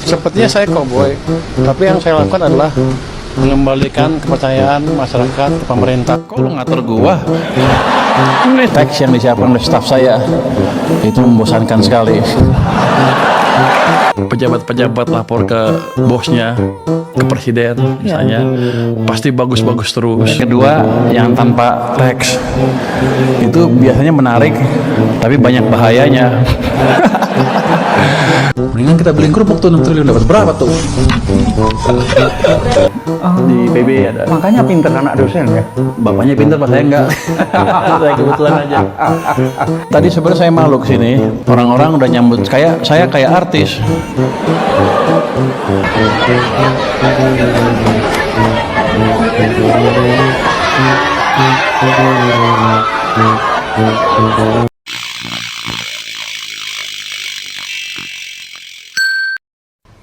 Sepertinya saya cowboy, tapi yang saya lakukan adalah mengembalikan kepercayaan masyarakat ke pemerintah. Kok lu ngatur gua? Ini teks yang disiapkan oleh staf saya itu membosankan sekali. Pejabat-pejabat lapor ke bosnya, ke presiden misalnya, pasti bagus-bagus terus. Kedua, yang tanpa teks itu biasanya menarik, tapi banyak bahayanya. Mendingan kita beli kerupuk tuh 6 triliun, dapat berapa tuh? Di PB ada. Makanya pinter anak dosen ya. Bapaknya pinter, pak saya enggak. Saya kebetulan aja. Tadi sebenarnya saya malu kesini. Orang-orang udah nyambut saya kayak artis.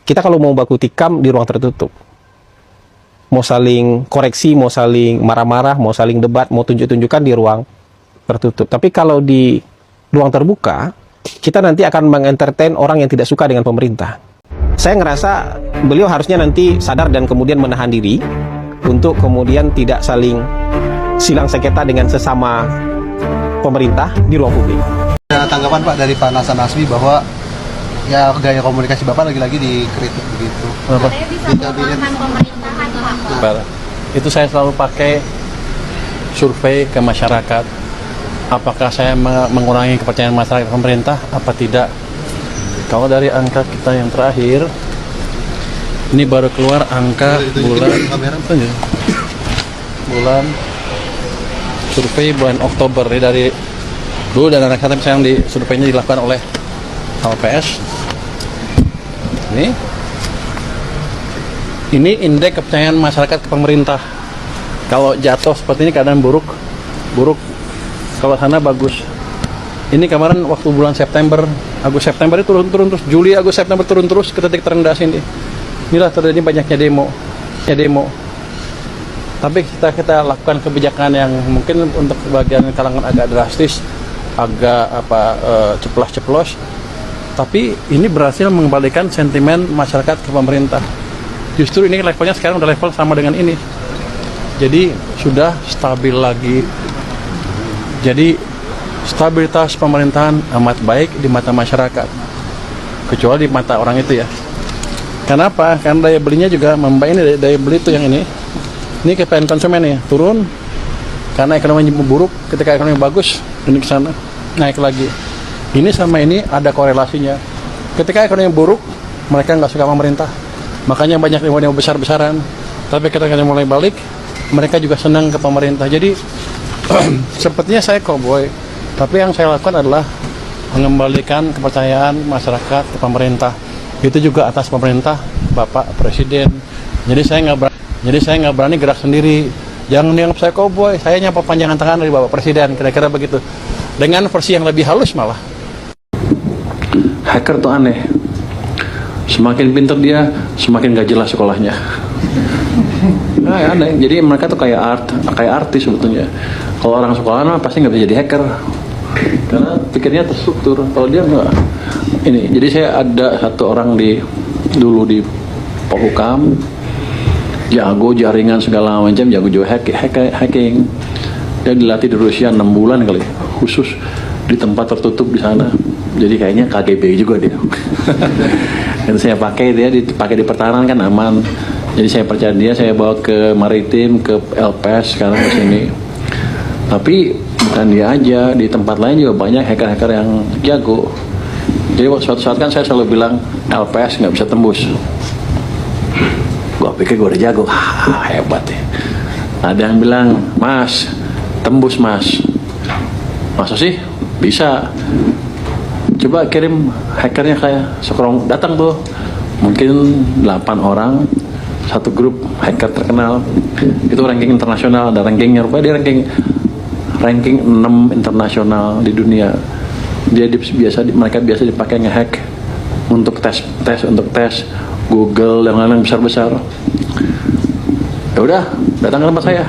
Kita kalau mau baku tikam di ruang tertutup, mau saling koreksi, mau saling marah-marah, mau saling debat, mau tunjuk-tunjukkan di ruang tertutup. Tapi kalau di ruang terbuka, kita nanti akan mengentertain orang yang tidak suka dengan pemerintah. Saya ngerasa beliau harusnya nanti sadar dan kemudian menahan diri untuk kemudian tidak saling silang sengketa dengan sesama pemerintah di ruang publik. Ada tanggapan Pak dari Pak Hasan Nasbi bahwa ya gaya komunikasi Bapak lagi-lagi dikritik begitu. Saya bisa melemahkan pemerintahan Pak. Itu saya selalu pakai survei ke masyarakat. Apakah saya mengurangi kepercayaan masyarakat pemerintah apa tidak? Kalau dari angka kita yang terakhir, ini baru keluar angka bulan survei bulan Oktober ya, dari dulu dan anak kata misalnya di surveinya dilakukan oleh LPS. Ini indeks kepercayaan masyarakat ke pemerintah. Kalau jatuh seperti ini keadaan buruk. Kalau sana bagus. Ini kemarin waktu bulan September, Agustus September itu turun terus, Juli Agustus September turun terus ke titik terendah sini. Inilah terjadi banyaknya demo. Tapi kita lakukan kebijakan yang mungkin untuk bagian kalangan agak drastis, agak ceplos. Tapi ini berhasil mengembalikan sentimen masyarakat ke pemerintah. Justru ini levelnya sekarang udah level sama dengan ini. Jadi sudah stabil lagi. Jadi stabilitas pemerintahan amat baik di mata masyarakat. Kecuali di mata orang itu ya. Kenapa? Karena daya belinya juga membaik. Ini daya beli itu yang ini. Ini kepercayaan konsumen ya, turun. Karena ekonomi buruk, ketika ekonomi bagus, ini ke sana naik lagi. Ini sama ini ada korelasinya. Ketika ekonomi buruk, mereka nggak suka pemerintah. Makanya banyak demo besar-besaran. Tapi ketika mulai balik, mereka juga senang ke pemerintah. Jadi sepertinya saya cowboy, tapi yang saya lakukan adalah mengembalikan kepercayaan masyarakat ke pemerintah. Itu juga atas pemerintah, Bapak Presiden. Jadi saya nggak berani gerak sendiri. Jangan dianggap saya cowboy, saya nyapa panjangan tangan dari Bapak Presiden, kira-kira begitu. Dengan versi yang lebih halus malah. Hacker tuh aneh. Semakin pintar dia, semakin gak jelas sekolahnya. Aneh. Jadi mereka tuh kayak artis sebetulnya. Kalau orang sekolah mah pasti nggak bisa jadi hacker. Karena pikirnya terstruktur. Kalau dia nggak. Ini. Jadi saya ada satu orang dulu di Polhukam, jago jaringan segala macam, jago hacking. Dia dilatih di Rusia 6 bulan kali, khusus di tempat tertutup di sana. Jadi kayaknya KGB juga dia. Dan saya pakai dia dipakai di pertahanan kan aman. Jadi saya percaya dia, saya bawa ke maritim, ke LPS sekarang ke sini. Tapi bukan dia aja, di tempat lain juga banyak hacker-hacker yang jago. Jadi suatu saat kan saya selalu bilang LPS nggak bisa tembus. Gua pikir gua udah jago, hebat ya. Ada yang bilang, Mas, tembus Mas. Masa sih? Bisa. Coba kirim hackernya kayak sekarang datang tuh. Mungkin 8 orang, satu grup hacker terkenal. Itu ranking internasional, ada rankingnya. Rupanya dia ranking 6 internasional di dunia. Mereka biasa dipakai ngehack untuk tes Google dan lain-lain besar-besar. Ya udah, datang ke tempat saya.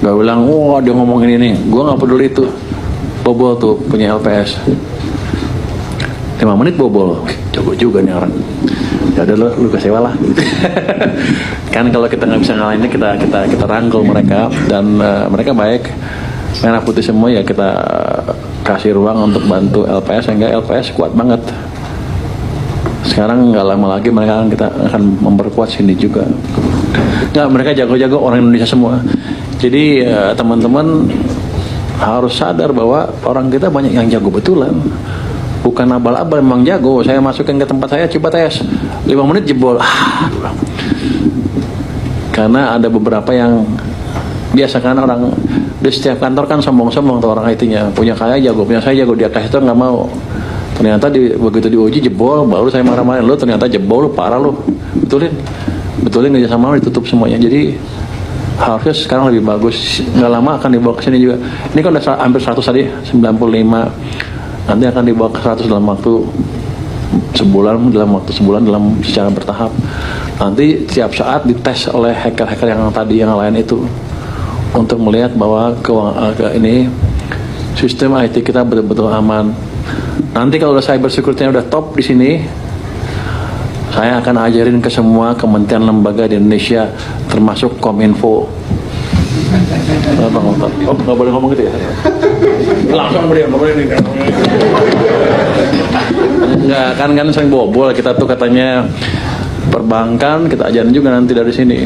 Gak bilang, dia ngomongin ini. Gue nggak peduli itu. Bobol tuh punya LPS. 5 menit bobol, jago juga nih orang. Ya udah lu kecewa lah. Kan kalau kita nggak bisa ngalahinnya, kita rangkul mereka, dan mereka baik, merah putih semua, ya kita kasih ruang untuk bantu LPS sehingga LPS kuat banget. Sekarang nggak lama lagi mereka akan memperkuat sini juga. Nggak, mereka jago-jago orang Indonesia semua. Jadi teman-teman harus sadar bahwa orang kita banyak yang jago betulan. Bukan abal-abal, memang jago. Saya masukin ke tempat saya, coba tes 5 menit jebol. Karena ada beberapa yang biasa kan, orang di setiap kantor kan sombong-sombong tuh orang IT-nya. Punya saya jago, punya saya jago, dia kasih itu nggak mau. Ternyata begitu diuji jebol, baru saya marah-marahin, lo ternyata jebol, parah lo. Betulin kerja sama ditutup semuanya. Jadi harusnya sekarang lebih bagus. Nggak lama akan dibawa ke sini juga. Ini kan udah hampir 100 tadi, 95. Nanti akan dibawa ke 100 dalam waktu sebulan, dalam secara bertahap. Nanti setiap saat dites oleh hacker-hacker yang tadi yang lain itu, untuk melihat bahwa ini sistem IT kita betul-betul aman. Nanti kalau udah cyber security-nya udah top di sini, saya akan ajarin ke semua kementerian lembaga di Indonesia, termasuk Kominfo. Oh, nggak boleh ngomong gitu ya? Langsung nggak boleh nih. Nggak, kan sering bobol kita tuh katanya perbankan, kita ajarin juga nanti dari sini.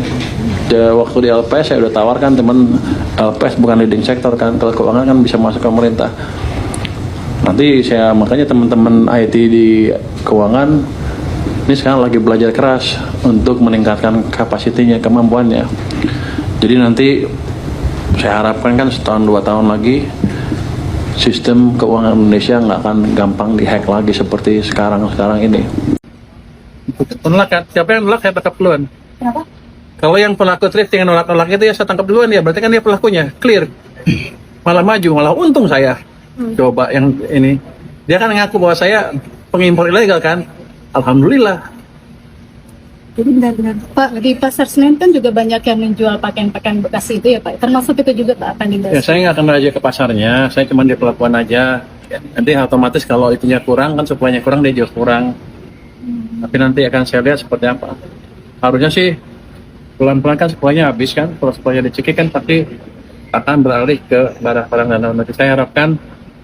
Waktu di LPS saya udah tawarkan teman, LPS bukan leading sector kan, kalau keuangan kan bisa masuk ke pemerintah. Nanti makanya teman-teman IT di keuangan ini sekarang lagi belajar keras untuk meningkatkan kapasitinya, kemampuannya. Jadi nanti saya harapkan kan setahun 2 tahun lagi sistem keuangan Indonesia nggak akan gampang dihack lagi seperti sekarang ini. Penolak kan? Siapa yang nolak saya tangkap duluan. Kenapa? Kalau yang pelaku thrifting yang nolak itu ya saya tangkap duluan ya, berarti kan dia pelakunya, clear. Malah maju, malah untung saya. Coba yang ini, dia kan ngaku bahwa saya pengimpor ilegal kan, alhamdulillah. Jadi benar-benar Pak, di pasar Senen kan juga banyak yang menjual pakaian-pakaian bekas itu ya Pak, termasuk itu juga Pak akan dibahas. Ya saya nggak akan aja ke pasarnya, saya cuma di pelakuan aja. Ya, nanti otomatis kalau itunya kurang kan, suplainya kurang, dia jual kurang. Tapi nanti akan saya lihat seperti apa. Harusnya sih pelan-pelan kan suplainya habis kan, kalau suplainya dicekik kan pasti akan beralih ke barang-barang dalam negeri. Saya harapkan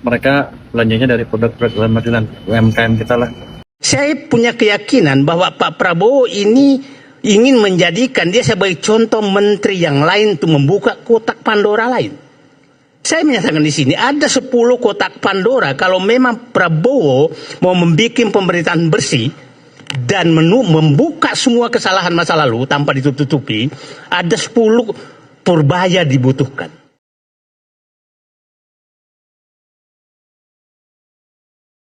mereka belanjanya dari produk-produk dalam negeri dan UMKM kita lah. Saya punya keyakinan bahwa Pak Prabowo ini ingin menjadikan dia sebagai contoh menteri yang lain untuk membuka kotak Pandora lain. Saya menyatakan di sini ada 10 kotak Pandora kalau memang Prabowo mau membuat pemerintahan bersih dan membuka semua kesalahan masa lalu tanpa ditutup-tutupi, ada 10 purbaya dibutuhkan.